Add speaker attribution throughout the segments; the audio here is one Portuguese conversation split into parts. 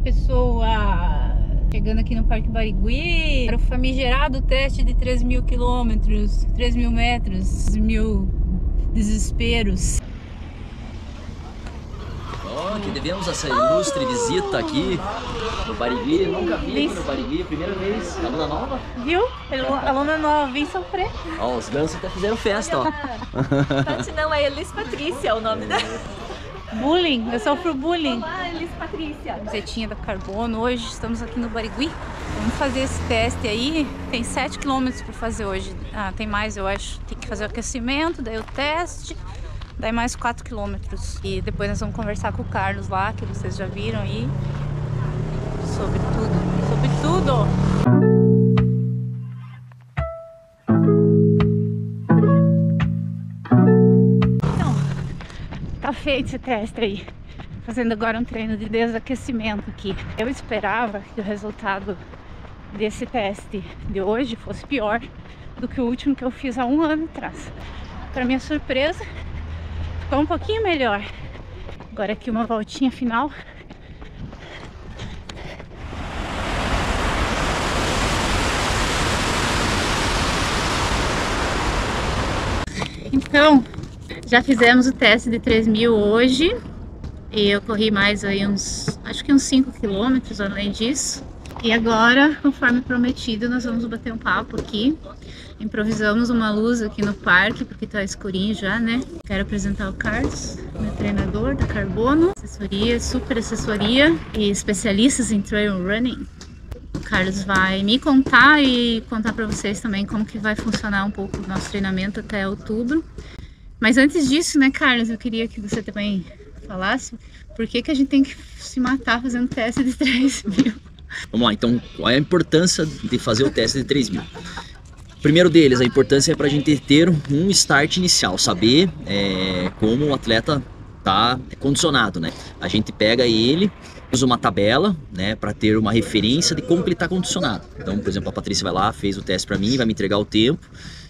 Speaker 1: pessoa! Chegando aqui no Parque Barigui para o famigerado teste de 3.000 quilômetros, 3.000 metros, 1.000 desesperos.
Speaker 2: Oh, que devemos essa ilustre visita aqui no Barigui. Nunca vi aqui no Barigui, primeira vez. Aluna nova?
Speaker 1: Viu? Aluna nova, vem sofrer.
Speaker 2: Ó, os gansos até fizeram festa, ó.
Speaker 3: Tati não, é Elis Patrícia o nome dela.
Speaker 1: Bullying, eu sofro bullying.
Speaker 3: Ah, Elis Patrícia.
Speaker 1: Camisetinha da Carbono. Hoje estamos aqui no Barigui. Vamos fazer esse teste aí. Tem 7 km para fazer hoje. Ah, tem mais, eu acho. Tem que fazer o aquecimento, daí o teste, daí mais 4 km. E depois nós vamos conversar com o Carlos lá, que vocês já viram aí. Sobre tudo. Sobre tudo! Tá feito esse teste aí, fazendo agora um treino de desaquecimento aqui. Eu esperava que o resultado desse teste de hoje fosse pior do que o último que eu fiz há 1 ano atrás. Para minha surpresa, ficou um pouquinho melhor. Agora aqui uma voltinha final. Então, já fizemos o teste de 3.000 hoje e eu corri mais aí acho que uns 5 km além disso. E agora, conforme prometido, nós vamos bater um papo aqui. Improvisamos uma luz aqui no parque, porque tá escurinho já, né? Quero apresentar o Carlos, meu treinador da Carbono. Assessoria, super assessoria e especialistas em trail running. O Carlos vai me contar e contar para vocês também como que vai funcionar um pouco o nosso treinamento até outubro. Mas antes disso, né, Carlos, eu queria que você também falasse por que a gente tem que se matar fazendo teste de 3.000.
Speaker 2: Vamos lá, então, qual é a importância de fazer o teste de 3.000? Primeiro deles, a importância é para a gente ter um start inicial, saber como o atleta está condicionado, né? A gente pega ele, usa uma tabela, né, para ter uma referência de como ele está condicionado. Então, por exemplo, a Patrícia vai lá, fez o teste para mim, vai me entregar o tempo.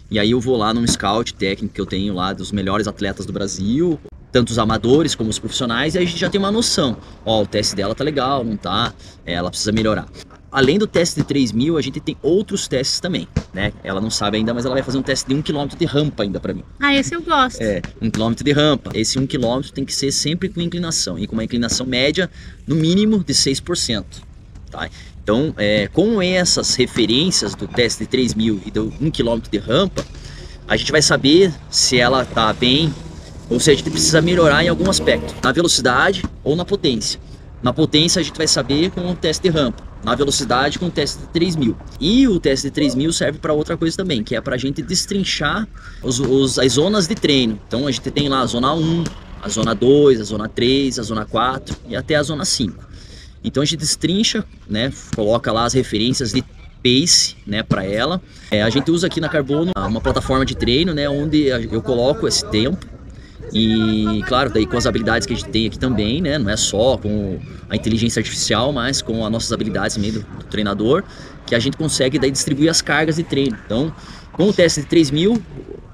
Speaker 2: E aí eu vou lá num scout técnico que eu tenho lá dos melhores atletas do Brasil, tanto os amadores como os profissionais, e aí a gente já tem uma noção. Ó, o teste dela tá legal, não tá, ela precisa melhorar. Além do teste de 3.000, a gente tem outros testes também, né? Ela não sabe ainda, mas ela vai fazer um teste de 1 km de rampa ainda pra mim.
Speaker 1: Ah, esse eu gosto.
Speaker 2: 1 km de rampa. Esse 1 km tem que ser sempre com inclinação, e com uma inclinação média, no mínimo, de 6%. Tá? Então, com essas referências do teste de 3.000 e do 1 km de rampa, a gente vai saber se ela está bem ou se a gente precisa melhorar em algum aspecto, na velocidade ou na potência. Na potência a gente vai saber com o teste de rampa, na velocidade com o teste de 3.000. E o teste de 3.000 serve para outra coisa também, que é para a gente destrinchar as zonas de treino. Então a gente tem lá a zona 1, a zona 2, a zona 3, a zona 4 e até a zona 5. Então a gente destrincha, né, coloca lá as referências de pace, né, para ela. A gente usa aqui na Carbono uma plataforma de treino, né, onde eu coloco esse tempo e, claro, daí com as habilidades que a gente tem aqui também, né, não é só com a inteligência artificial, mas com as nossas habilidades também do treinador, que a gente consegue daí distribuir as cargas de treino. Então, com o teste de 3.000,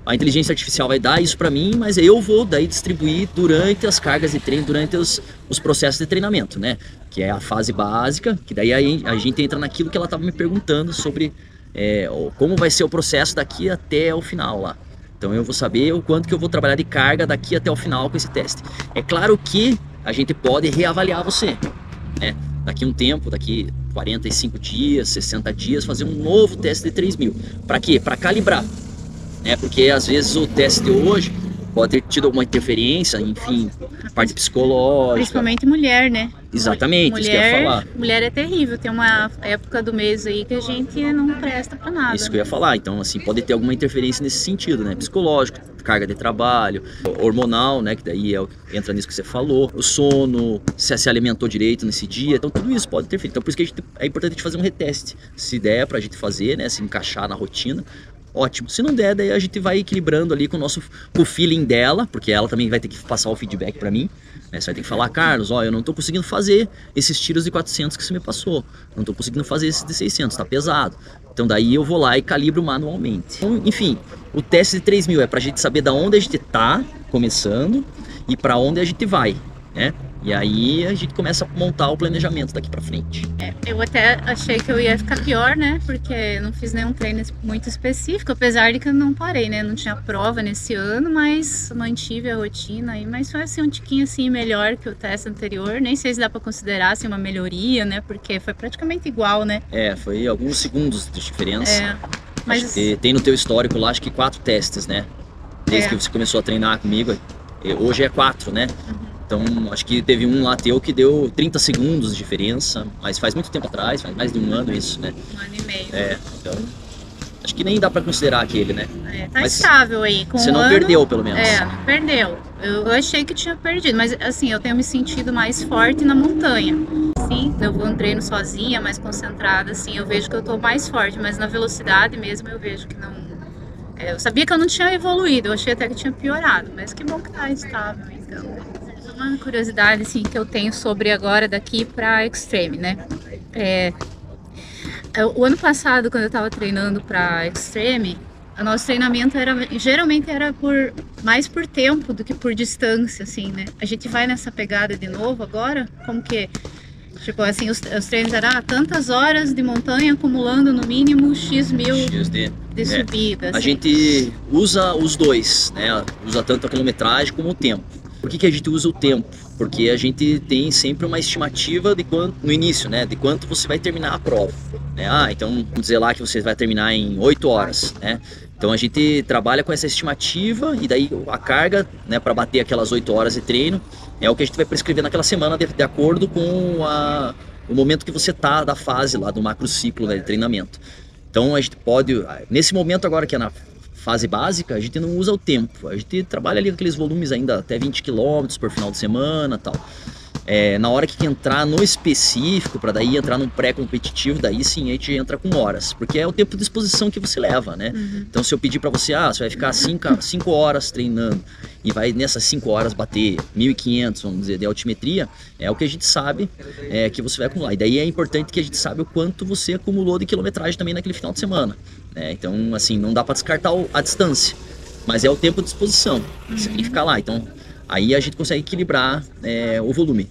Speaker 2: a inteligência artificial vai dar isso para mim, mas eu vou daí distribuir durante as cargas de treino, durante os processos de treinamento, né? Que é a fase básica, que daí a gente entra naquilo que ela estava me perguntando sobre como vai ser o processo daqui até o final lá. Então eu vou saber o quanto que eu vou trabalhar de carga daqui até o final com esse teste. É claro que a gente pode reavaliar você, né? Daqui um tempo, daqui 45 dias, 60 dias, fazer um novo teste de 3.000. Para quê? Para calibrar. Porque às vezes o teste de hoje pode ter tido alguma interferência, enfim, parte psicológica.
Speaker 1: Principalmente mulher, né?
Speaker 2: Exatamente,
Speaker 1: mulher,
Speaker 2: isso que eu ia falar.
Speaker 1: Mulher é terrível, tem uma época do mês aí que a gente não presta pra nada.
Speaker 2: Isso que eu ia falar, então assim, pode ter alguma interferência nesse sentido, né? Psicológico, carga de trabalho, hormonal, né? Que daí entra nisso que você falou, o sono, se alimentou direito nesse dia, então tudo isso pode interferir. Então por isso que é importante a gente fazer um reteste. Se der pra gente fazer, né? Se encaixar na rotina, ótimo. Se não der, daí a gente vai equilibrando ali com o feeling dela, porque ela também vai ter que passar o feedback para mim, né? Você vai ter que falar, Carlos, ó, eu não tô conseguindo fazer esses tiros de 400 que você me passou, não tô conseguindo fazer esses de 600, tá pesado. Então daí eu vou lá e calibro manualmente. Então, enfim, o teste de 3.000 é pra gente saber da onde a gente tá começando e para onde a gente vai, né? E aí a gente começa a montar o planejamento daqui pra frente.
Speaker 1: Eu até achei que eu ia ficar pior, né? Porque eu não fiz nenhum treino muito específico, apesar de que eu não parei, né? Não tinha prova nesse ano, mas mantive a rotina aí. Mas foi assim um tiquinho assim melhor que o teste anterior. Nem sei se dá pra considerar assim uma melhoria, né? Porque foi praticamente igual, né?
Speaker 2: Foi alguns segundos de diferença.
Speaker 1: Mas
Speaker 2: Acho que tem no teu histórico lá, acho que 4 testes, né? Desde que você começou a treinar comigo. Hoje é 4, né? Então, acho que teve um lá teu que deu 30 segundos de diferença, mas faz muito tempo atrás, faz mais de um ano isso, né?
Speaker 1: 1 ano e meio.
Speaker 2: Então, acho que nem dá pra considerar aquele, né?
Speaker 1: Tá
Speaker 2: Mas
Speaker 1: estável aí. Com
Speaker 2: você
Speaker 1: um
Speaker 2: não
Speaker 1: ano,
Speaker 2: perdeu, pelo menos.
Speaker 1: Não perdeu. Eu achei que tinha perdido, mas assim, eu tenho me sentido mais forte na montanha. Sim, eu vou um treino sozinha, mais concentrada, assim, eu vejo que eu tô mais forte, mas na velocidade mesmo eu vejo que não... eu sabia que eu não tinha evoluído, eu achei até que tinha piorado, mas que bom que tá estável, então... Uma curiosidade assim, que eu tenho sobre agora daqui para Extreme, né? O ano passado, quando eu estava treinando para Extreme, o nosso treinamento geralmente era mais por tempo do que por distância, assim, né? A gente vai nessa pegada de novo agora, como que... Tipo assim, os treinos eram tantas horas de montanha acumulando no mínimo X mil de subida. Assim.
Speaker 2: A gente usa os dois, né? Usa tanto a quilometragem como o tempo. Por que a gente usa o tempo? Porque a gente tem sempre uma estimativa de quanto, no início, né? De quanto você vai terminar a prova. Né? Então vamos dizer lá que você vai terminar em 8 horas, né? Então a gente trabalha com essa estimativa e daí a carga, né, para bater aquelas 8 horas de treino é o que a gente vai prescrever naquela semana de acordo com o momento que você tá da fase lá do macro ciclo, né, de treinamento. Então a gente pode, nesse momento agora que é na fase básica, a gente não usa o tempo, a gente trabalha ali com aqueles volumes ainda até 20 km por final de semana e tal. Na hora que entrar no específico, para daí entrar num pré-competitivo, daí sim a gente entra com horas, porque é o tempo de exposição que você leva, né? Então se eu pedir para você, você vai ficar 5 horas treinando e vai nessas 5 horas bater 1.500, vamos dizer, de altimetria, é o que a gente sabe que você vai acumular. E daí é importante que a gente saiba o quanto você acumulou de quilometragem também naquele final de semana, né? Então, assim, não dá para descartar a distância, mas é o tempo de exposição, você tem que ficar lá, então... Aí a gente consegue equilibrar o volume,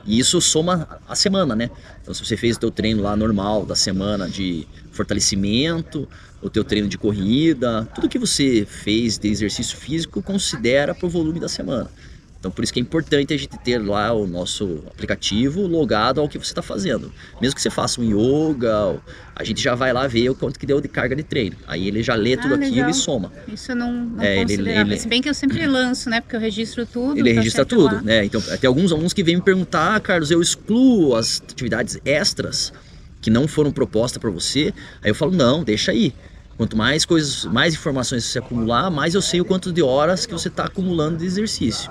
Speaker 2: e isso soma a semana, né? Então se você fez o teu treino lá normal da semana de fortalecimento, o teu treino de corrida, tudo que você fez de exercício físico considera pro volume da semana. Então por isso que é importante a gente ter lá o nosso aplicativo logado ao que você está fazendo. Mesmo que você faça um yoga, a gente já vai lá ver o quanto que deu de carga de treino. Aí ele já lê tudo aquilo e soma.
Speaker 1: Isso eu não considerava. Se bem que eu sempre lanço, né? Porque eu registro tudo.
Speaker 2: Ele registra tudo, né? Então tem alguns alunos que vêm me perguntar, Carlos, eu excluo as atividades extras que não foram propostas para você. Aí eu falo, não, deixa aí. Quanto mais coisas, mais informações você acumular, mais eu sei o quanto de horas que você está acumulando de exercício.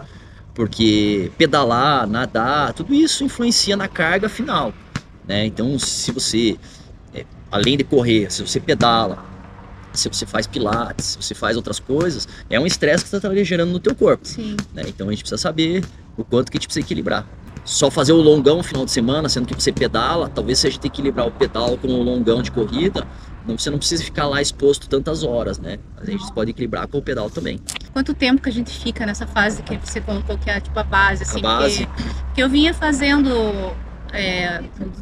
Speaker 2: Porque pedalar, nadar, tudo isso influencia na carga final, né? Então se você, além de correr, se você pedala, se você faz pilates, se você faz outras coisas, é um estresse que você está gerando no teu corpo.
Speaker 1: Sim.
Speaker 2: Né? Então a gente precisa saber o quanto que a gente precisa equilibrar. Só fazer o longão no final de semana, sendo que você pedala, talvez se a gente equilibrar o pedal com o longão de corrida, você não precisa ficar lá exposto tantas horas, né? Mas a gente pode equilibrar com o pedal também.
Speaker 1: Quanto tempo que a gente fica nessa fase que você colocou que é tipo a base, assim?
Speaker 2: A base.
Speaker 1: Porque eu vinha fazendo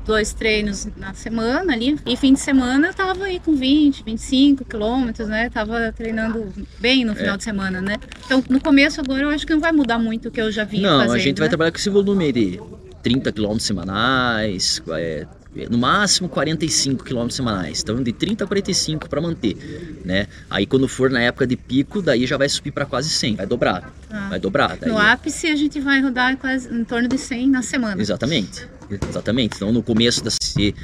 Speaker 1: 2 treinos na semana ali, e fim de semana eu tava aí com 20, 25 quilômetros, né? Tava treinando bem no final de semana, né? Então no começo agora eu acho que não vai mudar muito o que eu já vinha fazendo.
Speaker 2: Não, a gente vai trabalhar com esse volume aí de 30 km semanais, no máximo 45 km semanais, então de 30 a 45 para manter, né? Aí quando for na época de pico, daí já vai subir para quase 100, vai dobrar, vai dobrar. Daí...
Speaker 1: No ápice a gente vai rodar quase em torno de 100 na semana.
Speaker 2: Exatamente. Então no começo se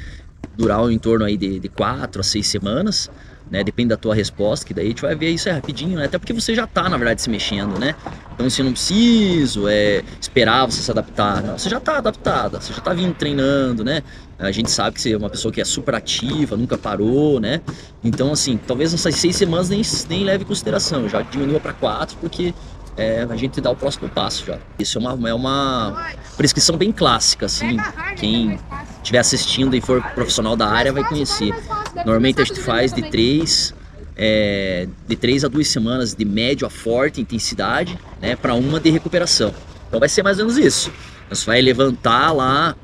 Speaker 2: durar em torno aí de 4 a 6 semanas, né? Depende da tua resposta, que daí a gente vai ver isso rapidinho, né? Até porque você já tá, na verdade, se mexendo, né? Então você não precisa esperar você se adaptar, não. Você já tá adaptada, você já tá vindo treinando, né? A gente sabe que você é uma pessoa que é super ativa, nunca parou, né? Então assim, talvez nessas 6 semanas nem leve em consideração, já diminua para 4, porque a gente dá o próximo passo já. Isso é uma prescrição bem clássica, assim, quem estiver assistindo e for profissional da área vai conhecer. Normalmente a gente faz de 3 a 2 semanas de médio a forte intensidade, né, para uma de recuperação. Então vai ser mais ou menos isso. Você vai levantar lá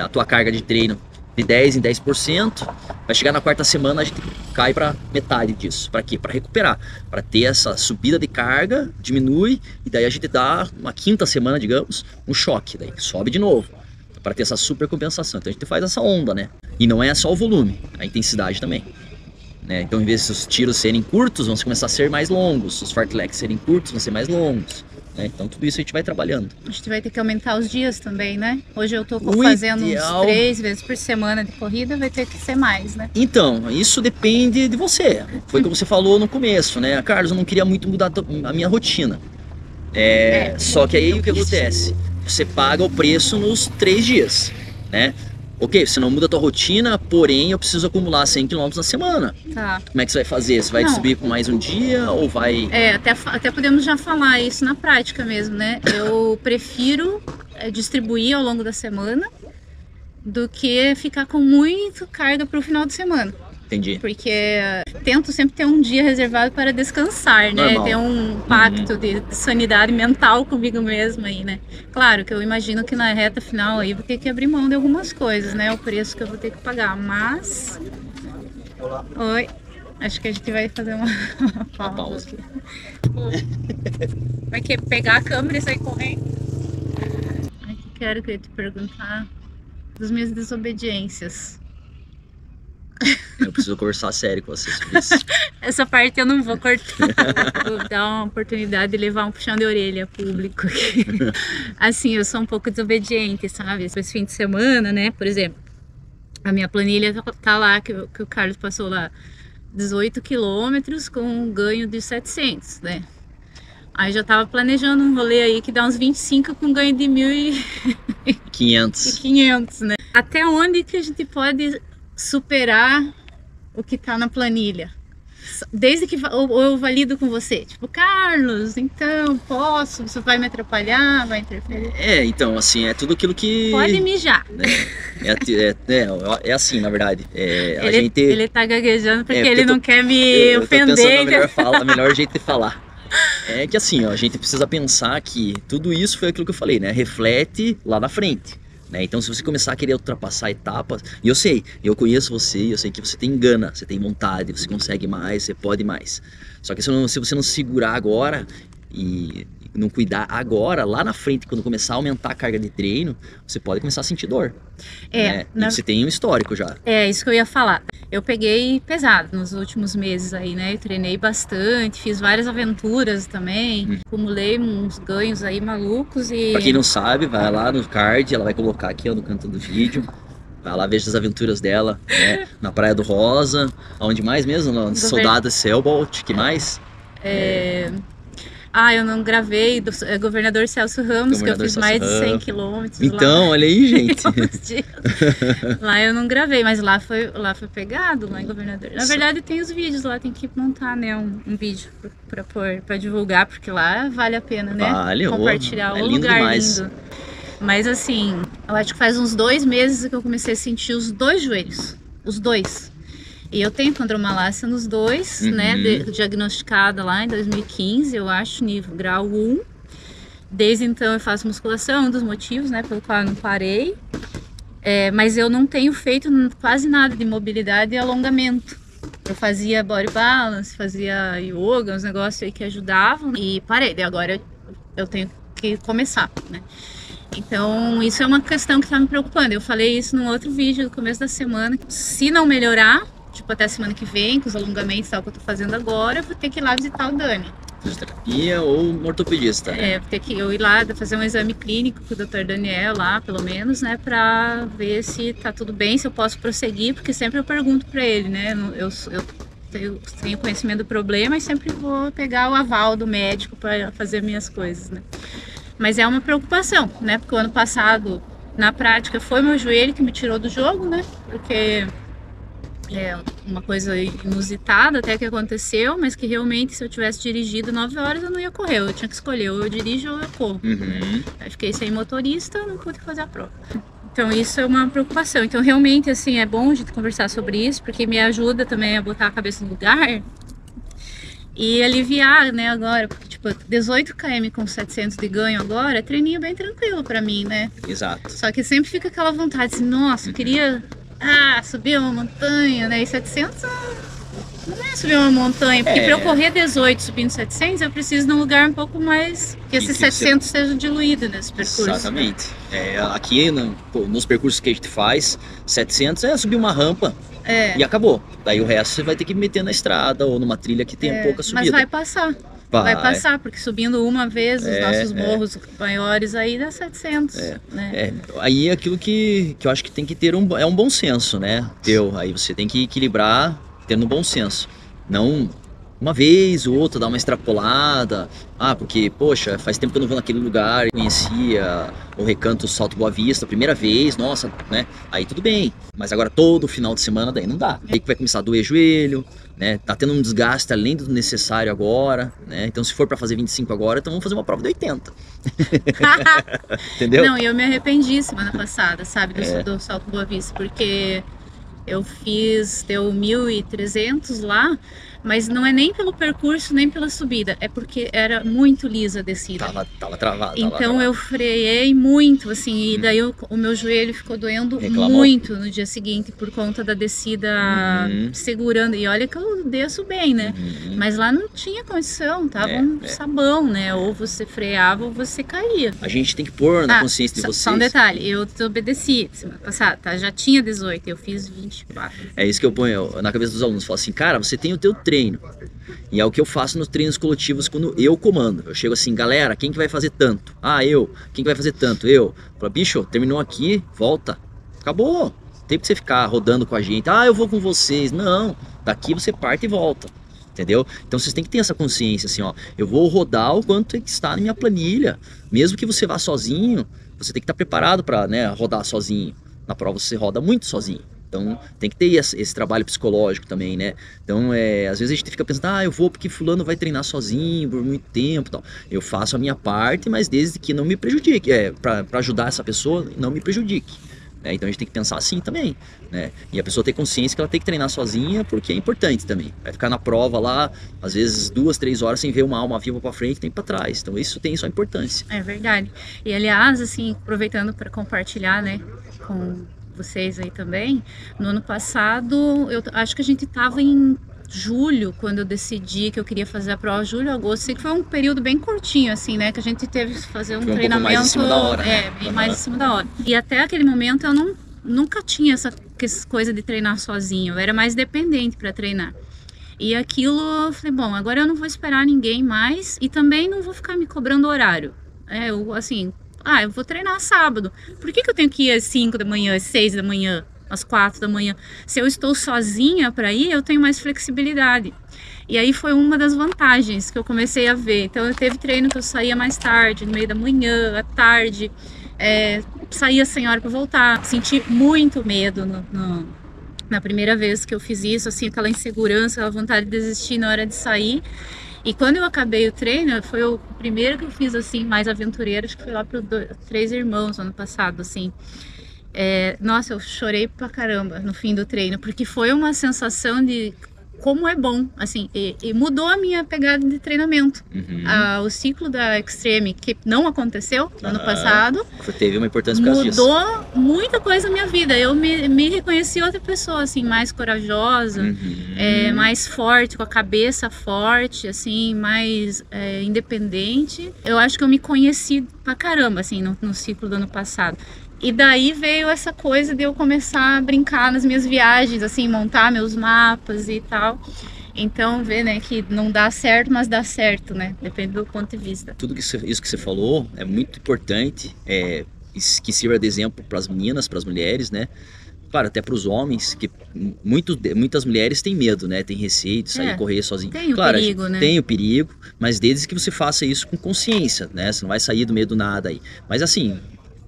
Speaker 2: a tua carga de treino de 10 em 10%, vai chegar na quarta semana, a gente cai para metade disso. Para quê? Para recuperar, para ter essa subida de carga, diminui, e daí a gente dá uma quinta semana, digamos, um choque, daí sobe de novo, para ter essa super compensação. Então a gente faz essa onda, né? E não é só o volume, a intensidade também. Né? Então, em vez de os tiros serem curtos, vão começar a ser mais longos, os fartleks serem curtos, vão ser mais longos. Então tudo isso a gente vai trabalhando.
Speaker 1: A gente vai ter que aumentar os dias também, né? Hoje eu tô fazendo uns 3 vezes por semana de corrida, vai ter que ser mais, né?
Speaker 2: Então, isso depende de você. Foi como você falou no começo, né? Carlos, eu não queria muito mudar a minha rotina. Só que aí o que acontece? Você paga o preço nos 3 dias, né? Ok, você não muda a tua rotina, porém eu preciso acumular 100 km na semana.
Speaker 1: Tá.
Speaker 2: Como é que você vai fazer? Você vai distribuir por mais um dia ou vai...
Speaker 1: Até podemos já falar isso na prática mesmo, né? Eu prefiro distribuir ao longo da semana do que ficar com muita carga para o final de semana.
Speaker 2: Entendi.
Speaker 1: Porque tento sempre ter um dia reservado para descansar, né?
Speaker 2: Normal.
Speaker 1: Ter um pacto de sanidade mental comigo mesma aí, né? Claro que eu imagino que na reta final aí vou ter que abrir mão de algumas coisas, né? O preço que eu vou ter que pagar, mas... Oi, acho que a gente vai fazer uma pausa aqui. Vai pegar a câmera e sair correndo? Ai, que eu ia te perguntar das minhas desobediências.
Speaker 2: Eu preciso conversar sério com você sobre isso.
Speaker 1: Essa parte eu não vou cortar. Vou dar uma oportunidade de levar um puxão de orelha público aqui. Assim, eu sou um pouco desobediente, sabe? Esse fim de semana, né? Por exemplo, a minha planilha tá lá, que o Carlos passou lá 18 quilômetros com um ganho de 700, né? Aí já tava planejando um rolê aí que dá uns 25 com ganho de 1.500, né? Até onde que a gente pode superar o que tá na planilha? Desde que eu valido com você, tipo, Carlos, então posso, você vai me atrapalhar, vai interferir?
Speaker 2: Então, assim, é tudo aquilo que...
Speaker 1: Pode mijar.
Speaker 2: É assim, na verdade.
Speaker 1: Ele tá gaguejando porque ele não quer me
Speaker 2: eu
Speaker 1: ofender.
Speaker 2: tô pensando a melhor jeito de falar. É que assim, ó, a gente precisa pensar que tudo isso foi aquilo que eu falei, né? Reflete lá na frente. Né? Então, se você começar a querer ultrapassar etapas, e eu conheço você, eu sei que você tem gana, você tem vontade, você consegue mais, você pode mais. Só que se você não segurar agora e não cuidar agora, lá na frente, quando começar a aumentar a carga de treino, você pode começar a sentir dor. Né? E você tem um histórico já.
Speaker 1: É, isso que eu ia falar. Eu peguei pesado nos últimos meses aí, né? Eu treinei bastante, fiz várias aventuras também, acumulei uns ganhos aí malucos e...
Speaker 2: Pra quem não sabe, vai lá no card, ela vai colocar aqui ó, no canto do vídeo. Vai lá, veja as aventuras dela, né? Na Praia do Rosa, onde mais mesmo? No Soldado Sailboat, que mais?
Speaker 1: Eu não gravei do Governador Celso Ramos, que eu fiz mais de 100 quilômetros.
Speaker 2: Então,
Speaker 1: lá.
Speaker 2: Olha aí, gente.
Speaker 1: Lá eu não gravei, mas lá foi pegado, lá em Governador. Na verdade, tem os vídeos lá, tem que montar, né, um vídeo pra divulgar, porque lá vale a pena, né?
Speaker 2: Vale,
Speaker 1: compartilhar o
Speaker 2: lindo
Speaker 1: lugar
Speaker 2: demais.
Speaker 1: lindo. Mas assim, eu acho que faz uns 2 meses que eu comecei a sentir os 2 joelhos. Os 2. E eu tenho condromalácia nos 2, né, diagnosticada lá em 2015, eu acho, nível grau 1. Desde então eu faço musculação, um dos motivos, né, pelo qual eu não parei. Mas eu não tenho feito quase nada de mobilidade e alongamento. Eu fazia body balance, fazia yoga, uns negócios aí que ajudavam e parei. E agora eu tenho que começar, né. Então isso é uma questão que tá me preocupando. Eu falei isso num outro vídeo no começo da semana. Se não melhorar, tipo até a semana que vem, com os alongamentos tal que eu tô fazendo agora, eu vou ter que ir lá visitar o Dani.
Speaker 2: Fisioterapia ou um ortopedista, né?
Speaker 1: Vou ter que ir lá fazer um exame clínico com o Dr. Daniel lá, pelo menos, né, pra ver se tá tudo bem, se eu posso prosseguir, porque sempre eu pergunto pra ele, né, eu tenho conhecimento do problema e sempre vou pegar o aval do médico para fazer minhas coisas, né. Mas é uma preocupação, né, porque o ano passado, na prática, foi meu joelho que me tirou do jogo, né, porque é uma coisa inusitada até que aconteceu, mas que realmente se eu tivesse dirigido 9 horas eu não ia correr, eu tinha que escolher, ou eu dirijo ou eu corro. Aí fiquei sem motorista, não pude fazer a prova. Então isso é uma preocupação. Então realmente assim é bom a gente conversar sobre isso, porque me ajuda também a botar a cabeça no lugar e aliviar, né, agora, porque, tipo, 18 km com 700 de ganho agora, é treininho bem tranquilo pra mim, né?
Speaker 2: Exato.
Speaker 1: Só que sempre fica aquela vontade, assim, nossa, eu queria, subir uma montanha, né, e 700 não é subir uma montanha, porque pra eu correr 18 subindo 700, eu preciso de um lugar um pouco mais, que esses 700 seja diluído nesse percurso.
Speaker 2: Exatamente. Aqui nos percursos que a gente faz, 700 é subir uma rampa e acabou. Daí o resto você vai ter que meter na estrada ou numa trilha que tenha pouca subida.
Speaker 1: Mas vai passar. Vai passar, porque subindo uma vez os nossos morros maiores aí dá 700. Né?
Speaker 2: Aí é aquilo que eu acho que tem que ter um bom senso, né? Aí você tem que equilibrar tendo bom senso. Não uma vez ou outra dar uma extrapolada. Porque, poxa, faz tempo que eu não vou naquele lugar, conhecia o Recanto Salto Boa Vista, primeira vez, nossa, né? Aí tudo bem. Mas agora todo final de semana daí não dá. Aí que vai começar a doer joelho, né? Tá tendo um desgaste além do necessário agora, né? Então se for para fazer 25 agora, então vamos fazer uma prova de 80. Entendeu?
Speaker 1: Não, e eu me arrependi semana passada, sabe, do Salto Boa Vista, porque eu deu 1.300 lá, mas não é nem pelo percurso, nem pela subida, é porque era muito lisa a descida.
Speaker 2: Tava travado.
Speaker 1: Então eu freiei muito, assim, e daí o meu joelho ficou doendo muito no dia seguinte, por conta da descida segurando. E olha que eu desço bem, né? Mas lá não tinha condição, tava um sabão, né? Ou você freava ou você caía.
Speaker 2: A gente tem que pôr na consciência de vocês.
Speaker 1: Só um detalhe, eu desobedeci semana passada, tá? Já tinha 18, eu fiz 24.
Speaker 2: É isso que eu ponho na cabeça dos alunos. Falo assim, cara, você tem o teu treino. E é o que eu faço nos treinos coletivos quando eu comando. Eu chego assim, galera, quem que vai fazer tanto? Eu. Quem que vai fazer tanto? Eu. Falo, bicho, terminou aqui, volta. Acabou. Tem que você ficar rodando com a gente. Eu vou com vocês. Não, daqui você parte e volta. Entendeu? Então vocês têm que ter essa consciência assim, eu vou rodar o quanto está na minha planilha. Mesmo que você vá sozinho, você tem que estar preparado para, né, rodar sozinho. Na prova você roda muito sozinho. Então tem que ter esse trabalho psicológico também, né? Então às vezes a gente fica pensando, eu vou porque fulano vai treinar sozinho por muito tempo e tal. Eu faço a minha parte, mas desde que não me prejudique, para ajudar essa pessoa, não me prejudique. Então a gente tem que pensar assim também, né? E a pessoa ter consciência que ela tem que treinar sozinha, porque é importante também. Vai ficar na prova lá, às vezes 2, 3 horas sem ver uma alma viva para frente, tem para trás. Então isso tem sua importância.
Speaker 1: É verdade. E aliás, assim, aproveitando para compartilhar, né, com vocês aí também, no ano passado, eu acho que a gente estava em julho, quando eu decidi que eu queria fazer a prova, julho, agosto, sei que foi um período bem curtinho, assim, né, que a gente teve que fazer um treinamento,
Speaker 2: mais em cima da hora, né?
Speaker 1: Bem mais em cima da hora. E até aquele momento eu nunca tinha essa coisa de treinar sozinho, eu era mais dependente para treinar. E aquilo, eu falei, bom, agora eu não vou esperar ninguém mais e também não vou ficar me cobrando horário. Eu vou treinar sábado. Por que eu tenho que ir às 5 da manhã, às 6 da manhã, às 4 da manhã? Se eu estou sozinha para ir, eu tenho mais flexibilidade. E aí foi uma das vantagens que eu comecei a ver. Então eu teve treino que eu saía mais tarde, no meio da manhã, à tarde, saía sem hora para voltar. Senti muito medo na primeira vez que eu fiz isso, assim, aquela insegurança, aquela vontade de desistir na hora de sair. E quando eu acabei o treino, foi o primeiro que eu fiz, assim, mais aventureiro, acho que foi lá para 3 irmãos ano passado, assim. Nossa, eu chorei pra caramba no fim do treino, porque foi uma sensação de como é bom, assim, e mudou a minha pegada de treinamento. O ciclo da Extreme, que não aconteceu no ano passado,
Speaker 2: teve uma importância por causa disso.
Speaker 1: Mudou muita coisa na minha vida. Eu me reconheci outra pessoa, assim, mais corajosa, mais forte, com a cabeça forte, assim, mais independente. Eu acho que eu me conheci pra caramba, assim, no ciclo do ano passado. E daí veio essa coisa de eu começar a brincar nas minhas viagens, assim, montar meus mapas e tal. Então, ver, né, que não dá certo, mas dá certo, né? Depende do ponto de vista.
Speaker 2: Tudo isso que você falou é muito importante, que sirva de exemplo para as meninas, para as mulheres, né? Claro, até para os homens, que muitas mulheres têm medo, né? Tem receio de sair correr sozinho.
Speaker 1: Tem o perigo, né?
Speaker 2: Tem o perigo, mas desde que você faça isso com consciência, né? Você não vai sair do meio do nada aí. Mas assim,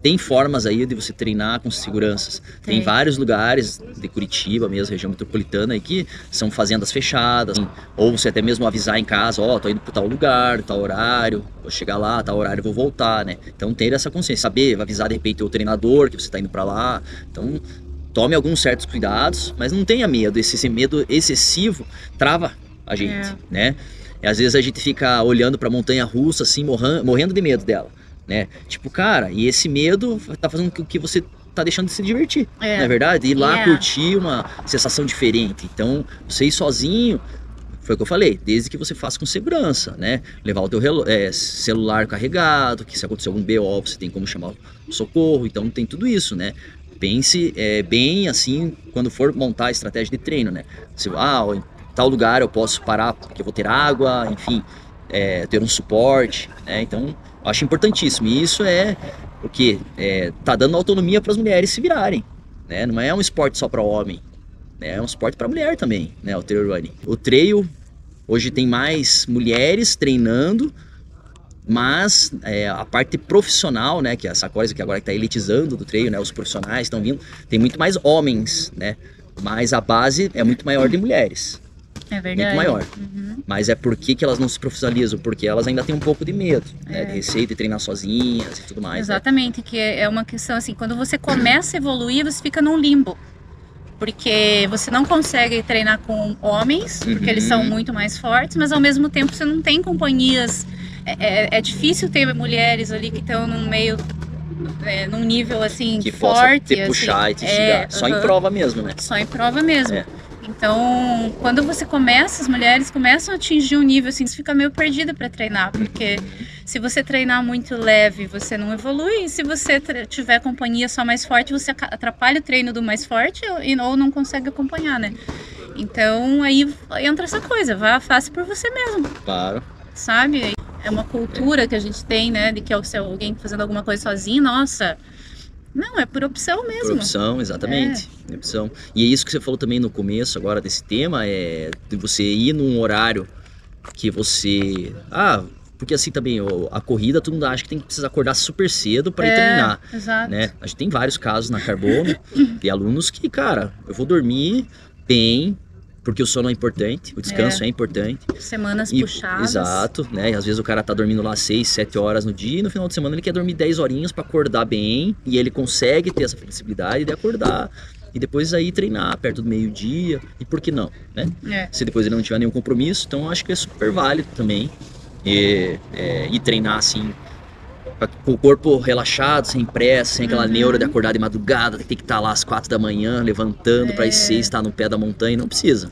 Speaker 2: tem formas aí de você treinar com seguranças. Tem vários lugares de Curitiba mesmo, região metropolitana aí, que são fazendas fechadas, ou você até mesmo avisar em casa, tô indo para tal lugar, tal horário, vou chegar lá, tal horário vou voltar, né? Então ter essa consciência, saber avisar de repente o treinador que você tá indo para lá. Então tome alguns certos cuidados, mas não tenha medo. Esse medo excessivo trava a gente, né? Às vezes a gente fica olhando pra montanha russa, assim, morrendo de medo dela, né? Tipo, cara, e esse medo tá fazendo com que você tá deixando de se divertir, não é verdade? Ir lá curtir uma sensação diferente. Então, você ir sozinho, foi o que eu falei, desde que você faça com segurança, né? Levar o teu celular carregado, que se acontecer algum BO, você tem como chamar o socorro, então tem tudo isso, né? Pense bem assim, quando for montar a estratégia de treino, né? Se, em tal lugar eu posso parar porque eu vou ter água, enfim, ter um suporte, né? Então, eu acho importantíssimo. E isso é o que? Tá dando autonomia para as mulheres se virarem, né? Não é um esporte só para homem, né? É um esporte para mulher também, né? O trail running. O trail, hoje tem mais mulheres treinando, mas a parte profissional, né? Que é essa coisa que agora está elitizando do trail, né? Os profissionais estão vindo, tem muito mais homens, né? Mas a base é muito maior de mulheres.
Speaker 1: É verdade.
Speaker 2: Muito maior. Mas por que elas não se profissionalizam? Porque elas ainda têm um pouco de medo, né? De receio de treinar sozinhas e tudo mais.
Speaker 1: Exatamente, né? Que é uma questão assim, quando você começa a evoluir, você fica num limbo. Porque você não consegue treinar com homens, porque eles são muito mais fortes, mas ao mesmo tempo você não tem companhias. É difícil ter mulheres ali que estão num meio, num nível assim
Speaker 2: que
Speaker 1: forte.
Speaker 2: Que possa te puxar e te instigar. Só em prova mesmo, né?
Speaker 1: Só em prova mesmo. Então, quando você começa, as mulheres começam a atingir um nível assim, você fica meio perdida para treinar, porque se você treinar muito leve, você não evolui, e se você tiver companhia só mais forte, você atrapalha o treino do mais forte ou não consegue acompanhar, né? Então, aí entra essa coisa, faça por você mesmo.
Speaker 2: Claro.
Speaker 1: Sabe? É uma cultura que a gente tem, né, de que se alguém fazendo alguma coisa sozinho, nossa... Não, é por opção mesmo.
Speaker 2: Por opção, exatamente. Opção. E é isso que você falou também no começo agora desse tema, de você ir num horário que você... porque assim também, a corrida, todo mundo acha que precisa acordar super cedo para ir treinar.
Speaker 1: Exato.
Speaker 2: Né? A gente tem vários casos na Carbono de alunos que, cara, eu vou dormir bem, porque o sono é importante, o descanso é importante.
Speaker 1: Semanas puxadas.
Speaker 2: Exato, né? E às vezes o cara tá dormindo lá 6, 7 horas no dia e no final de semana ele quer dormir 10 horinhas para acordar bem e ele consegue ter essa flexibilidade de acordar e depois aí treinar perto do meio-dia e por que não, né? Se depois ele não tiver nenhum compromisso, então eu acho que é super válido também e treinar assim com o corpo relaxado, sem pressa, sem aquela neura de acordar de madrugada, tem que estar lá às 4 da manhã, levantando para as 6, estar no pé da montanha, não precisa.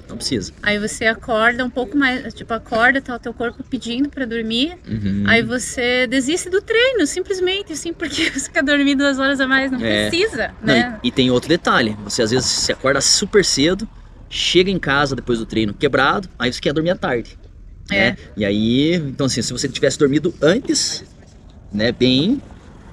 Speaker 1: Aí você acorda um pouco mais, tipo, tá o teu corpo pedindo para dormir, aí você desiste do treino, simplesmente, assim, porque você quer dormir 2 horas a mais, não precisa, né?
Speaker 2: Não, e tem outro detalhe, você às vezes se acorda super cedo, chega em casa depois do treino quebrado, aí você quer dormir à tarde, né? E aí, então assim, se você tivesse dormido antes... né, bem,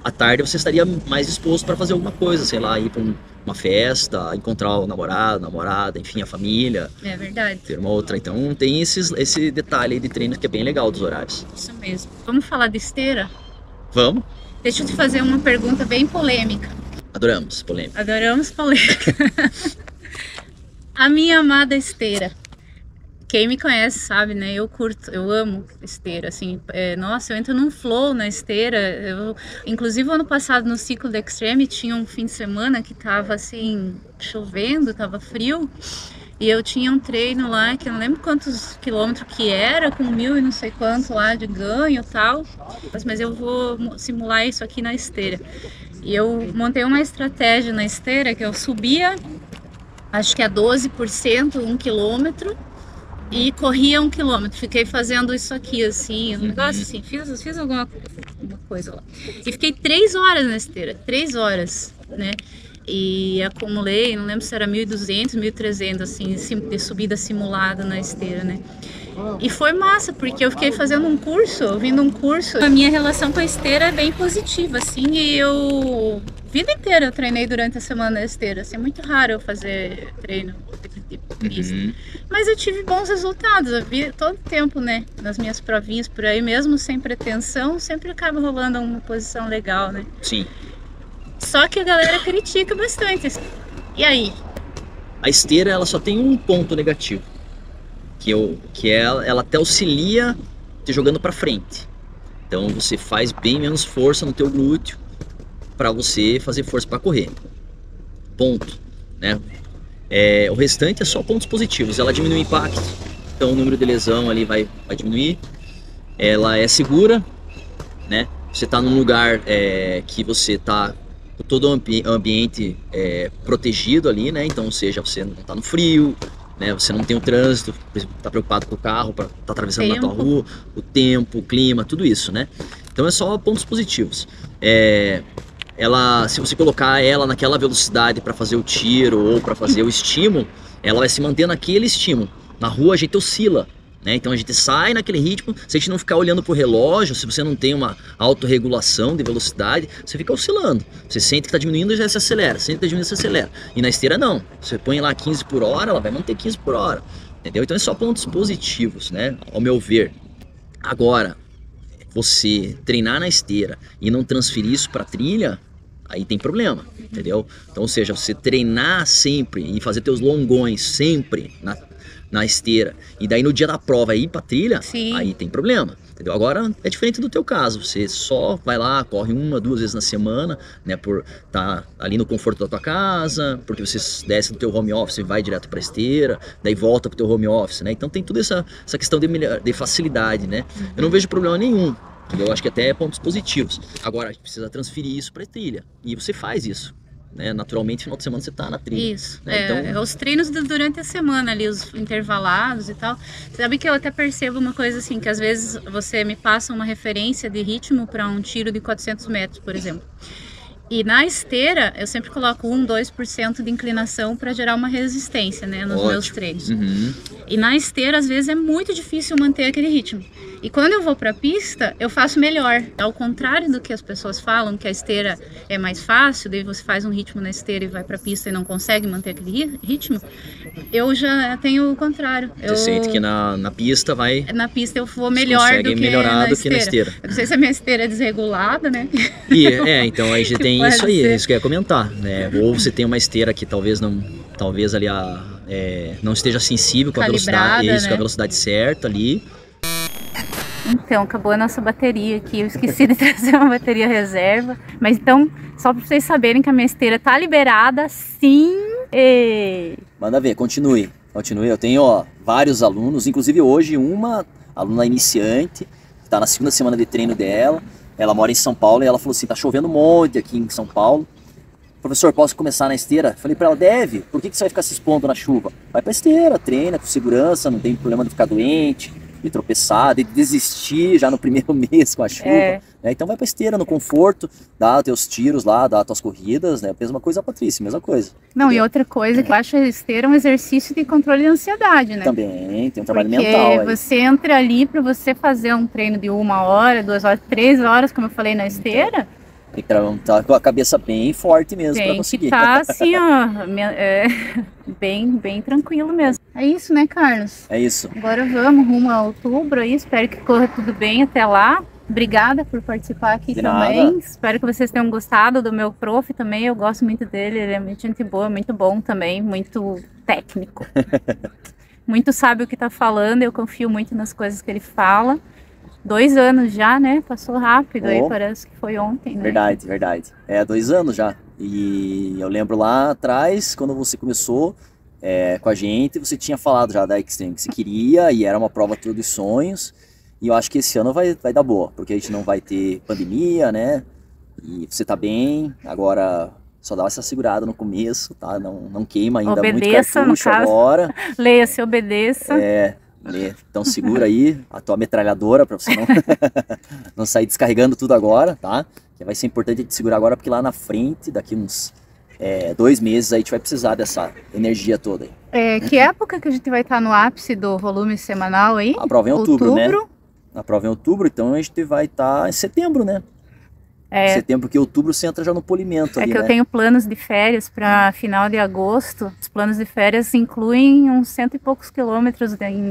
Speaker 2: à tarde você estaria mais disposto para fazer alguma coisa, sei lá, ir para uma festa, encontrar o namorado, namorada, enfim, a família.
Speaker 1: É verdade.
Speaker 2: Ter uma outra. Então tem esse detalhe aí de treino que é bem legal dos horários.
Speaker 1: Isso mesmo. Vamos falar de esteira?
Speaker 2: Vamos.
Speaker 1: Deixa eu te fazer uma pergunta bem polêmica.
Speaker 2: Adoramos polêmica.
Speaker 1: Adoramos polêmica. A minha amada esteira. Quem me conhece sabe, né? Eu amo esteira, assim. Nossa, eu entro num flow na esteira. Inclusive, ano passado, no ciclo da Extreme, tinha um fim de semana que tava, assim, chovendo, tava frio. E eu tinha um treino lá, que eu não lembro quantos quilômetros que era, com 1000 e não sei quanto lá de ganho e tal. Mas eu vou simular isso aqui na esteira. E eu montei uma estratégia na esteira, que eu subia, acho que a 12%, 1 quilômetro. E corria 1 quilômetro, fiquei fazendo isso aqui, assim, um negócio assim, fiz alguma coisa lá. E fiquei 3 horas na esteira, 3 horas, né? E acumulei, não lembro se era 1.200, 1.300, assim, de subida simulada na esteira, né? E foi massa, porque eu fiquei fazendo um curso, ouvindo um curso. A minha relação com a esteira é bem positiva, assim, e a vida inteira eu treinei durante a semana na esteira, assim, é muito raro eu fazer treino de pista. Mas eu tive bons resultados, eu vi todo tempo, né, nas minhas provinhas por aí, mesmo sem pretensão, sempre acaba rolando uma posição legal, né?
Speaker 2: Sim.
Speaker 1: Só que a galera critica bastante. E aí?
Speaker 2: A esteira, ela só tem um ponto negativo, que ela até auxilia te jogando para frente. Então você faz bem menos força no teu glúteo para você fazer força para correr. Ponto, né? O restante é só pontos positivos. Ela diminui o impacto, então o número de lesão ali vai diminuir. Ela é segura, né? Você está num lugar que você está com todo o ambiente protegido ali, né? Então, ou seja, você não está no frio, né? Você não tem o trânsito, está preocupado com o carro para estar atravessando na tua rua, o tempo, o clima, tudo isso, né? Então é só pontos positivos. Se você colocar ela naquela velocidade para fazer o tiro ou para fazer o estímulo, ela vai se manter naquele estímulo. Na rua a gente oscila, né? Então a gente sai naquele ritmo. Se a gente não ficar olhando pro relógio, se você não tem uma autorregulação de velocidade, você fica oscilando. Você sente que está diminuindo e já se acelera, sente que está diminuindo e se acelera. E na esteira não, você põe lá 15 por hora, ela vai manter 15 por hora, entendeu? Então é só pontos positivos, né? Ao meu ver. Agora, você treinar na esteira e não transferir isso para trilha, aí tem problema, entendeu? Então, ou seja, você treinar sempre e fazer teus longões sempre na esteira e daí no dia da prova ir pra trilha,
Speaker 1: Sim.
Speaker 2: Aí tem problema, entendeu? Agora é diferente do teu caso, você só vai lá, corre 1, 2 vezes na semana, né, por estar ali no conforto da tua casa, porque você desce do teu home office e vai direto pra esteira, daí volta pro teu home office, né? Então tem toda essa questão de facilidade, né? Eu não vejo problema nenhum, entendeu? Eu acho que até é pontos positivos. Agora a gente precisa transferir isso pra trilha e você faz isso. Né? Naturalmente, no final de semana você tá na trilha.
Speaker 1: Isso,
Speaker 2: né? Então...
Speaker 1: os treinos durante a semana ali, os intervalados e tal. Sabe que eu até percebo uma coisa assim, que às vezes você me passa uma referência de ritmo para um tiro de 400 metros, por exemplo. E na esteira, eu sempre coloco 1, 2% de inclinação para gerar uma resistência, né, nos meus treinos.
Speaker 2: Uhum.
Speaker 1: E na esteira, às vezes, é muito difícil manter aquele ritmo. E quando eu vou para a pista, eu faço melhor. Ao contrário do que as pessoas falam, que a esteira é mais fácil, daí você faz um ritmo na esteira e vai para a pista e não consegue manter aquele ritmo, eu já tenho o contrário.
Speaker 2: Você sente que na pista vai...
Speaker 1: Na pista eu vou melhor do que na esteira. Eu não sei se a minha esteira é desregulada, né?
Speaker 2: Então aí já tem isso aí, isso que eu ia comentar, né? Ou você tem uma esteira que talvez ali não esteja sensível com a velocidade,
Speaker 1: né?
Speaker 2: Com a velocidade certa ali.
Speaker 1: Então, acabou a nossa bateria aqui, eu esqueci de trazer uma bateria reserva, mas então, só para vocês saberem que a minha esteira tá liberada, sim.
Speaker 2: Manda ver, continue, eu tenho vários alunos, inclusive hoje uma aluna iniciante, que tá na segunda semana de treino dela, ela mora em São Paulo e ela falou assim, tá chovendo um monte aqui em São Paulo, professor, posso começar na esteira? Falei pra ela, deve, por que você vai ficar se expondo na chuva? Vai pra esteira, treina com segurança, não tem problema de ficar doente, de tropeçar, de desistir já no primeiro mês com a chuva, né? Então vai pra esteira, no conforto, dá teus tiros lá, dá tuas corridas, né? Mesma coisa a Patrícia, mesma coisa.
Speaker 1: Não, entendeu? E outra coisa, que eu acho a esteira um exercício de controle de ansiedade, né?
Speaker 2: Também, tem um trabalho mental aí.
Speaker 1: Você entra ali pra você fazer um treino de 1 hora, 2 horas, 3 horas, como eu falei, na esteira.
Speaker 2: Tem que estar com a cabeça bem forte mesmo para conseguir.
Speaker 1: Tem que estar assim, bem tranquilo mesmo. É isso, né, Carlos?
Speaker 2: É isso.
Speaker 1: Agora vamos rumo a outubro aí, espero que corra tudo bem até lá. Obrigada por participar aqui também. Espero que vocês tenham gostado do meu prof também, eu gosto muito dele, ele é muito gente boa, muito bom também, muito técnico. Muito sabe o que tá falando, eu confio muito nas coisas que ele fala. 2 anos já, né? Passou rápido aí, parece que foi ontem, né?
Speaker 2: Verdade. 2 anos já. E eu lembro lá atrás, quando você começou com a gente, você tinha falado já da Extreme que você queria, e era uma prova toda dos sonhos. E eu acho que esse ano vai dar boa, porque a gente não vai ter pandemia, né? E você tá bem, agora só dá essa segurada no começo, tá? Não queima ainda muito cartucho agora.
Speaker 1: Leia-se, obedeça.
Speaker 2: Então segura aí a tua metralhadora para você não sair descarregando tudo agora, tá? Que vai ser importante a gente segurar agora, porque lá na frente, daqui uns 2 meses, aí a gente vai precisar dessa energia toda aí.
Speaker 1: Que época que a gente vai estar no ápice do volume semanal aí?
Speaker 2: A prova é em outubro, né? A prova é em outubro, então a gente vai estar em setembro, né? Setembro, porque outubro você entra já no polimento ali,
Speaker 1: que eu tenho planos de férias para final de agosto. Os planos de férias incluem uns 100 e poucos quilômetros em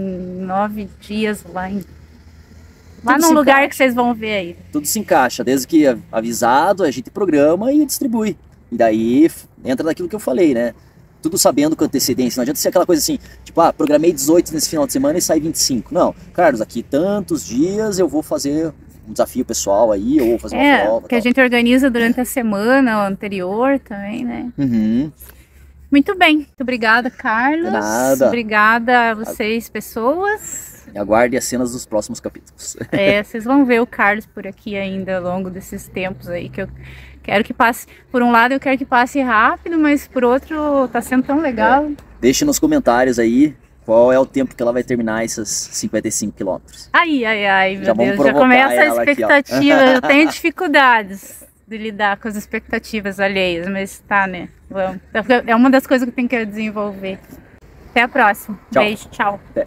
Speaker 1: 9 dias lá no lugar que vocês vão ver aí.
Speaker 2: Tudo se encaixa, desde que avisado, a gente programa e distribui. E daí entra naquilo que eu falei, né? Tudo sabendo com antecedência. Não adianta ser aquela coisa assim, tipo, programei 18 nesse final de semana e sai 25. Não, Carlos, aqui tantos dias eu vou fazer um desafio pessoal aí, ou fazer uma prova.
Speaker 1: Que a gente organiza durante a semana anterior também, né?
Speaker 2: Uhum.
Speaker 1: Muito bem, muito obrigada, Carlos.
Speaker 2: De nada.
Speaker 1: Obrigada a vocês, pessoas.
Speaker 2: E aguarde as cenas dos próximos capítulos.
Speaker 1: Vocês vão ver o Carlos por aqui ainda ao longo desses tempos aí, que eu quero que passe. Por um lado eu quero que passe rápido, mas por outro tá sendo tão legal.
Speaker 2: Deixe nos comentários aí qual é o tempo que ela vai terminar esses 55 quilômetros.
Speaker 1: Ai, meu
Speaker 2: vamos
Speaker 1: Deus, já começa a
Speaker 2: ela aqui, ó.
Speaker 1: expectativa. Eu tenho dificuldades de lidar com as expectativas alheias, mas tá, né? Vamos. É uma das coisas que tem que desenvolver. Até a próxima.
Speaker 2: Tchau.
Speaker 1: Beijo, tchau.
Speaker 2: Até.